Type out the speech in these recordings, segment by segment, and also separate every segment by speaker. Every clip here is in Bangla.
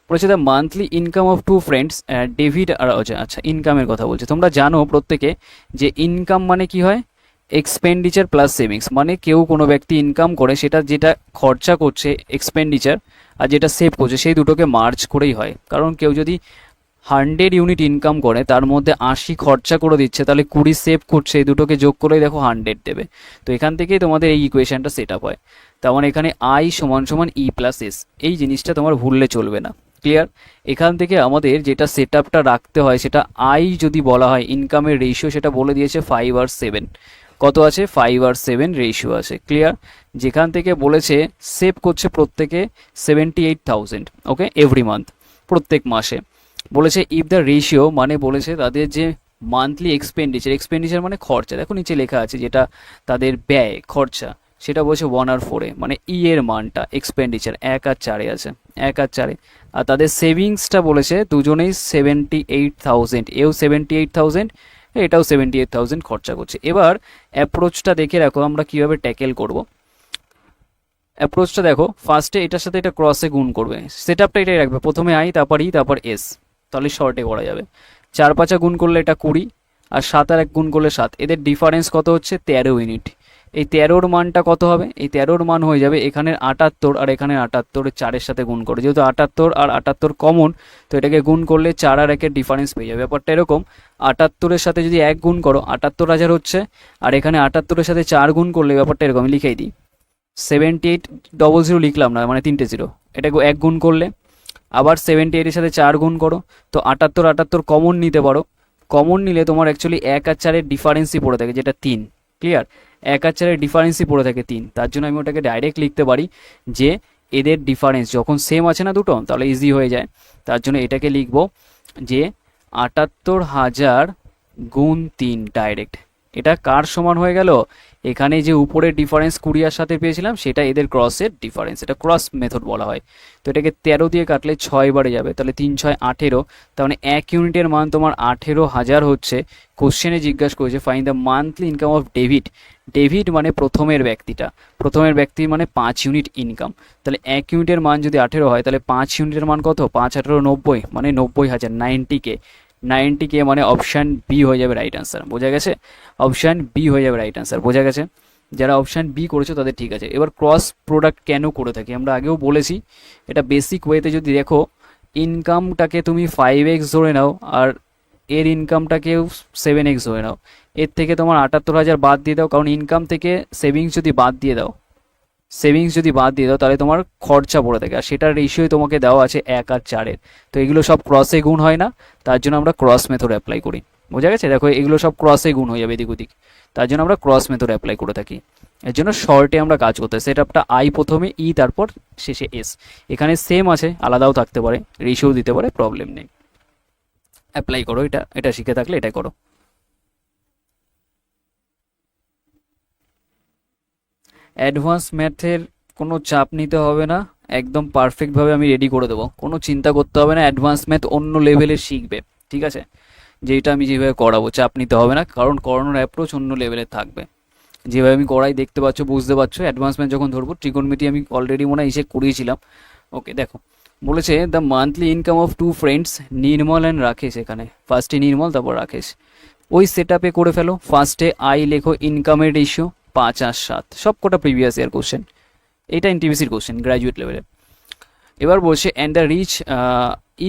Speaker 1: বলেছে the monthly income of two friends David আর অজয়। আচ্ছা, ইনকামের কথা বলছে। তোমরা জানো প্রত্যেকে যে ইনকাম মানে কি হয়, এক্সপেন্ডিচার প্লাস সেভিংস। মানে কেউ কোনো ব্যক্তি ইনকাম করে সেটা যেটা খরচা করছে এক্সপেন্ডিচার, আর যেটা সেভ করছে সেই দুটোকে মার্জ করেই হয়। কারণ কেউ যদি 100 ইউনিট ইনকাম করে তার মধ্যে 80 খরচা করে দিচ্ছে, তাহলে 20 সেভ করছে, এই দুটোকে যোগ করেই দেখো 100 দেবে। তো এখান থেকেই তোমাদের এই ইকুয়েশনটা সেট আপ হয়। তার মানে এখানে আই সমান সমান ই প্লাস এস, এই জিনিসটা তোমার ভুললে চলবে না। ক্লিয়ার? এখান থেকে আমাদের যেটা সেট আপটা রাখতে হয় সেটা আই যদি বলা হয় ইনকামের রেশিও, সেটা বলে দিয়েছে 5 আর 7। কত আছে? 5 আর 7 রেশিও আছে। ক্লিয়ার? যেখান থেকে বলেছে সেভ করছে প্রত্যেকে 78,000, ওকে, এভরি মান্থ, প্রত্যেক মাসে। বলেছে ইফ দ্য রেশিও, মানে বলেছে তাদের যে মান্থলি এক্সপেন্ডিচার, এক্সপেন্ডিচার মানে খরচা, দেখো নিচে লেখা আছে যেটা তাদের ব্যয় খরচা, সেটা বলছে 1 আর 4-এ, মানে ই এর মানটা এক্সপেন্ডিচার 1 আর 4-এ আছে, 1 আর 4-এ। আর তাদের সেভিংসটা বলেছে দুজনেই 78,000, এও 78,000, এটাও 78,000 খরচা করছে। এবার অ্যাপ্রোচটা দেখে রাখো আমরা কিভাবে ট্যাকেল করব। অ্যাপ্রোচটা দেখো, ফার্স্টে এটার সাথে এটা ক্রসে গুণ করবে, সেট আপটা এটাই রাখবে, প্রথমে আই তারপর ই তারপর এস, তাহলে শর্টে করা যাবে। 4 5 গুণ করলে এটা 20, আর 7 আর 1 গুণ করলে 7, এদের ডিফারেন্স কত হচ্ছে? 13 ইউনিট। এই 13-র মানটা কত হবে? এই 13-র মান হয়ে যাবে এখানের 78 আর এখানে 78, 4-এর সাথে গুণ করে, যেহেতু 78 আর 78 কমন, তো এটাকে গুণ করলে 4 আর 1-এর ডিফারেন্স পেয়ে যাবে। ব্যাপারটা এরকম, 78-এর সাথে যদি 1 গুণ করো 78,000 হচ্ছে, আর এখানে 78-এর সাথে 4 গুণ করলে, ব্যাপারটা এরকম, লিখেই দিই 7800 লিখলাম না, মানে 3টে জিরো, এটাকে 1 গুণ করলে আবার 78-এর সাথে 4 গুণ করো, তো 78 কমন নিতে পারো। কমন নিলে তোমার অ্যাকচুয়ালি 1 আর 4-এর ডিফারেন্সই পড়ে থাকে, যেটা 3। ক্লিয়ার? 1 আর 4-এর ডিফারেন্সই পড়ে থাকে 3, তার জন্য আমি ওটাকে ডাইরেক্ট লিখতে পারি যে এদের ডিফারেন্স যখন সেম আছে না দুটো, তাহলে ইজি হয়ে যায়। তার জন্য এটাকে লিখবো যে 78,000 গুণ 3 ডাইরেক্ট। এটা কার সমান হয়ে গেল? এখানে যে উপরের ডিফারেন্স 20 আর সাথে পেয়েছিলাম সেটা এদের ক্রসের ডিফারেন্স, এটা ক্রস মেথড বলা হয়। তো এটাকে 13 দিয়ে কাটলে 6 বারে যাবে, তাহলে 3 6 18, তার মানে 1 ইউনিটের মান তোমার 18,000 হচ্ছে। কোশ্চেনে জিজ্ঞাসা করেছে find the monthly income of David. David মানে প্রথমের ব্যক্তিটা, প্রথমের ব্যক্তি মানে 5 ইউনিট ইনকাম, তাহলে 1 ইউনিটের মান যদি 18 হয় তাহলে 5 ইউনিটের মান কত? 5 18 90, মানে 90,000, 90K। 90K মানে অপশান বি হয়ে যাবে রাইট আনসার। বোঝা গেছে? অপশান বি হয়ে যাবে রাইট আনসার। বোঝা গেছে? যারা অপশান বি করেছো তাদের ঠিক আছে। এবার ক্রস প্রোডাক্ট কেন করে থাকি আমরা আগেও বলেছি, এটা বেসিক ওয়েতে যদি দেখো, ইনকামটাকে তুমি 5x ধরে নাও আর এর ইনকামটাকেও 7x ধরে নাও, এর থেকে তোমার 78,000 বাদ দিয়ে দাও, কারণ ইনকাম থেকে সেভিংস যদি বাদ দিয়ে দাও, তাহলে তোমার খরচা পড়ে থাকে, আর সেটার রেশিওই তোমাকে দেওয়া আছে 1 আর 4-এর। তো এগুলো সব ক্রসে গুণ হয় না, তার জন্য আমরা ক্রস মেথড অ্যাপ্লাই করি। বোঝা গেছে? দেখো এগুলো সব ক্রসে গুণ হয়ে যাবে এদিক ওদিক, তার জন্য আমরা ক্রস মেথড অ্যাপ্লাই করে থাকি। এর জন্য শর্টে আমরা কাজ করতে হয়। সেট আপটা আই প্রথমে, ই তারপর শেষে এস। এখানে সেম আছে, আলাদাও থাকতে পারে, রেশিও দিতে পারে, প্রবলেম নেই। অ্যাপ্লাই করো, এটা এটা শিখে থাকলে এটাই করো। অ্যাডভান্স ম্যাথের কোনো চাপ নিতে হবে না, একদম পারফেক্টভাবে আমি রেডি করে দেবো, কোনো চিন্তা করতে হবে না। অ্যাডভান্স ম্যাথ অন্য লেভেলে শিখবে, ঠিক আছে? যেটা আমি যেভাবে করাবো চাপ নিতে হবে না, কারণ করানোর অ্যাপ্রোচ অন্য লেভেলে থাকবে। যেভাবে আমি করাই দেখতে পাচ্ছ, বুঝতে পারছো। অ্যাডভান্স ম্যাথ যখন ধরবো, ট্রিগোনমিতি আমি অলরেডি মনে হয় এসে করিয়েছিলাম। ওকে, দেখো বলেছে the monthly income of two friends, Nirmal and Rakesh. এখানে ফার্স্টে নির্মল তারপর রাকেশ। ওই সেট আপে করে ফেলো। ফার্স্টে আই লেখো, ইনকামের রেশিও 5 আর 7, সব কটা প্রিভিয়াস ইয়ার কোশ্চেন, এটা এনটিপিসির কোশ্চেন গ্র্যাজুয়েট লেভেলে। এবার বলছে and the rich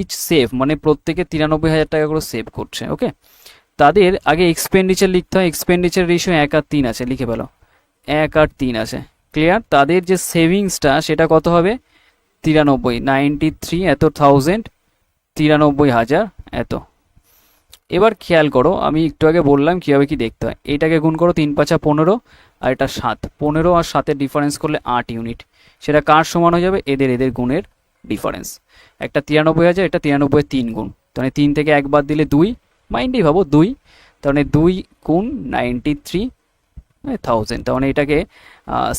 Speaker 1: each save, মানে প্রত্যেকে 93,000 টাকা করে সেভ করছে। ওকে, তাদের আগে এক্সপেন্ডিচার লিখতে হয়, এক্সপেন্ডিচার রেশিও 1 আর 3 আছে, লিখে ফেলো 1 আর 3 আছে। ক্লিয়ার? তাদের যে সেভিংসটা সেটা কত হবে? 93 এত থাউজেন্ড, 93,000 এত। এবার খেয়াল করো, আমি একটু আগে বললাম কীভাবে কি দেখতে হয়। এইটাকে গুণ করো 3 5 15, আর এটা 7, 15 আর 7-এর ডিফারেন্স করলে 8 ইউনিট। সেটা কার সমান হয়ে যাবে? এদের গুণের ডিফারেন্স। একটা 93,000, এটা 93-এর 3 গুণ, তাহলে 3 থেকে 1 বাদ দিলে 2, মাইন্ডেই ভাবো 2, তাহলে 2 গুণ 93,000। তার মানে এটাকে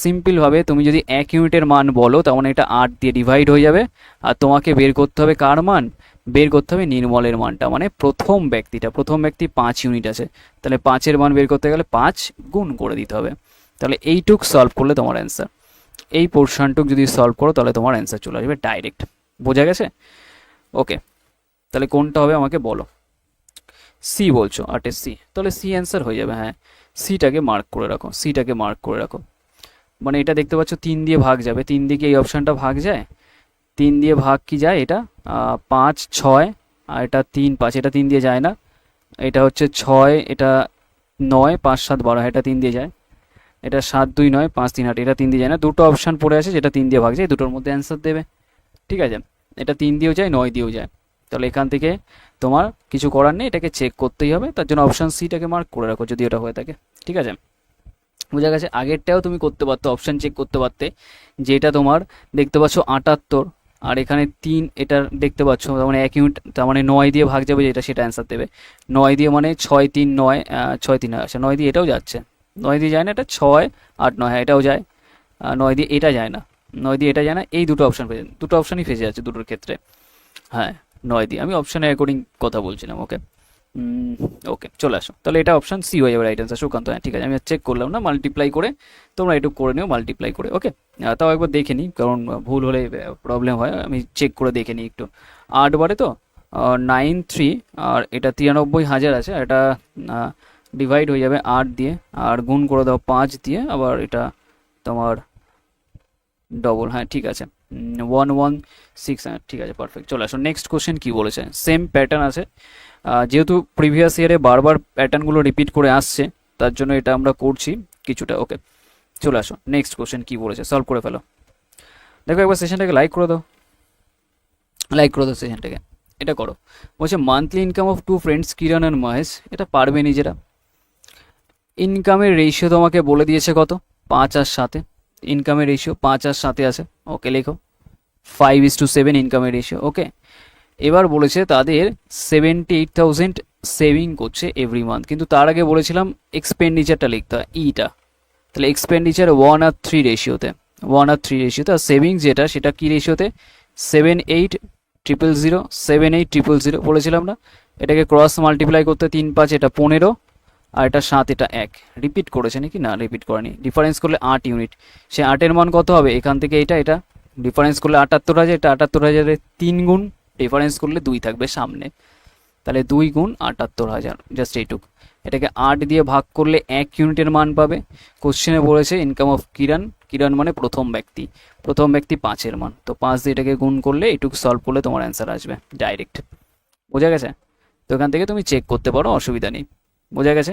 Speaker 1: সিম্পলভাবে তুমি যদি 1 ইউনিটের মান বলো, তার মানে এটা 8 দিয়ে ডিভাইড হয়ে যাবে, আর তোমাকে বের করতে হবে কার মান? বের করতে হবে নির্মলের মানটা, মানে প্রথম ব্যক্তি 5 ইউনিট আছে, তাহলে 5-এর মান বের করতে গেলে 5 গুণ করে দিতে হবে। তাহলে এইটুক সলভ করলে তোমার অ্যান্সার, এই পোর্শনটুক যদি সলভ করো তাহলে তোমার অ্যান্সার চলে আসবে ডাইরেক্ট। বোঝা গেছে? ওকে, তাহলে কোনটা হবে আমাকে বলো। সি বলছো, 8 সি, তাহলে সি অ্যান্সার হয়ে যাবে। হ্যাঁ, সিটাকে মার্ক করে রাখো, সিটাকে মার্ক করে রাখো। মানে এটা দেখতে পাচ্ছ 3 দিয়ে ভাগ যাবে, 3 দিকে এই অপশানটা ভাগ যায়, 3 দিয়ে ভাগ কি যায় এটা 5 6, আর এটা 3 5, এটা 3 দিয়ে যায় না, এটা হচ্ছে 6, এটা 9 5 7 12, এটা 3 দিয়ে যায়, এটা 7 2 9 5 3 8, এটা 3 দিয়ে যায় না। দুটো অপশান পড়ে আছে যেটা 3 দিয়ে ভাগ যায়, দুটোর মধ্যে অ্যান্সার দেবে। ঠিক আছে, এটা 3 দিয়েও যায় 9 দিয়েও যায়, তাহলে এখান থেকে তোমার কিছু করার নেই, এটাকে চেক করতেই হবে, তার জন্য অপশান সিটাকে মার্ক করে রাখো যদি ওটা হয়ে থাকে। ঠিক আছে, বোঝা গেছে। আগেরটাও তুমি করতে পারতো, অপশান চেক করতে পারতে, যেটা তোমার দেখতে পাচ্ছ 78, আর এখানে 3, এটা দেখতে পাচ্ছ তার মানে 1 ইউনিট, তার মানে 9 দিয়ে ভাগ যাবে যেটা, সেটা অ্যান্সার দেবে। 9 দিয়ে মানে 6 3 9, 6 3 আচ্ছা 9 দিয়ে এটাও যাচ্ছে, 9 দিয়ে যায় না, এটা 6 8 9, হ্যাঁ এটাও যায়, 9 দিয়ে এটা যায় না, 9 দিয়ে এটা যায় না, এই দুটো অপশান ফেসে, দুটো অপশানই ফেসে যাচ্ছে দুটোর ক্ষেত্রে। হ্যাঁ 9 দিয়ে, আমি অপশানের অ্যাকর্ডিং কথা বলছিলাম। ওকে, ওকে চলে আসো, তাহলে এটা অপশান সি হয়ে যাবে রাইট অ্যান্সার সুকান্ত। হ্যাঁ ঠিক আছে, আমি চেক করলাম না, মাল্টিপ্লাই করে তোমরা একটু করে নিও, মাল্টিপ্লাই করে। ওকে, তাও একবার দেখে নিই, কারণ ভুল হলে প্রবলেম হয়, আমি চেক করে দেখে নিই একটু। 8 বারে তো 9 3, আর এটা 93,000 আছে, এটা ডিভাইড হয়ে যাবে 8 দিয়ে, আর গুণ করে দাও 5 দিয়ে, আবার এটা তোমার ডবল। হ্যাঁ ঠিক আছে, 116, হ্যাঁ ঠিক আছে পারফেক্ট। চলে আসো, নেক্সট কোশ্চেন কি বলেছে, সেম প্যাটার্ন আছে, যেহেতু প্রিভিয়াস ইয়ারে বারবার প্যাটার্নগুলো রিপিট করে আসছে, তার জন্য এটা আমরা করছি কিছুটা। ওকে, চলে আসো, নেক্সট কোশ্চেন কি বলেছে সলভ করে ফেলো। দেখো একবার সেশনটাকে লাইক করে দাও, লাইক করে দাও সেশনটাকে, এটা করো। বলছে monthly income of two friends Kiran and Mahesh, এটা পারবে নিজেরা। ইনকামের রেশিও তোমাকে বলে দিয়েছে কত, 5 আর 7, ইনকামের রেশিও 5 আর 7 আছে। ওকে লেখো 5:7 ইনকামের রেশিও। ওকে, এবার বলেছে তাদের 78,000 সেভিং করছে এভরি মান্থ, কিন্তু তার আগে বলেছিলাম এক্সপেন্ডিচারটা লিখতে হয়, ইটা, তাহলে এক্সপেন্ডিচার 1 আর 3 রেশিওতে, 1 আর 3 রেশিওতে, আর সেভিংস যেটা সেটা কি রেশিওতে, 7,8,000, 7,8,000 বলেছিলাম না। এটাকে ক্রস মাল্টিপ্লাই করতে 3 5, এটা 15, আর এটা 7, এটা 1, রিপিট করেছে নাকি না, রিপিট করেনি, ডিফারেন্স করলে 8 ইউনিট, সে 8-এর মান কত হবে, এখান থেকে এটা এটা ডিফারেন্স করলে 78,000, এটা 78,000-এর 3 গুণ, ডিফারেন্স করলে 2 থাকবে সামনে, তাহলে 2 গুণ 78,000, জাস্ট এইটুক। এটাকে 8 দিয়ে ভাগ করলে 1 ইউনিটের মান পাবে। কোশ্চেনে বলেছে ইনকাম অফ কিরণ, কিরণ মানে প্রথম ব্যক্তি, প্রথম ব্যক্তি 5-এর মান, তো 5 দিয়ে এটাকে গুণ করলে এইটুক সলভ করলে তোমার অ্যান্সার আসবে ডাইরেক্ট। বোঝা গেছে, তো এখান থেকে তুমি চেক করতে পারো, অসুবিধা নেই। বোঝা গেছে।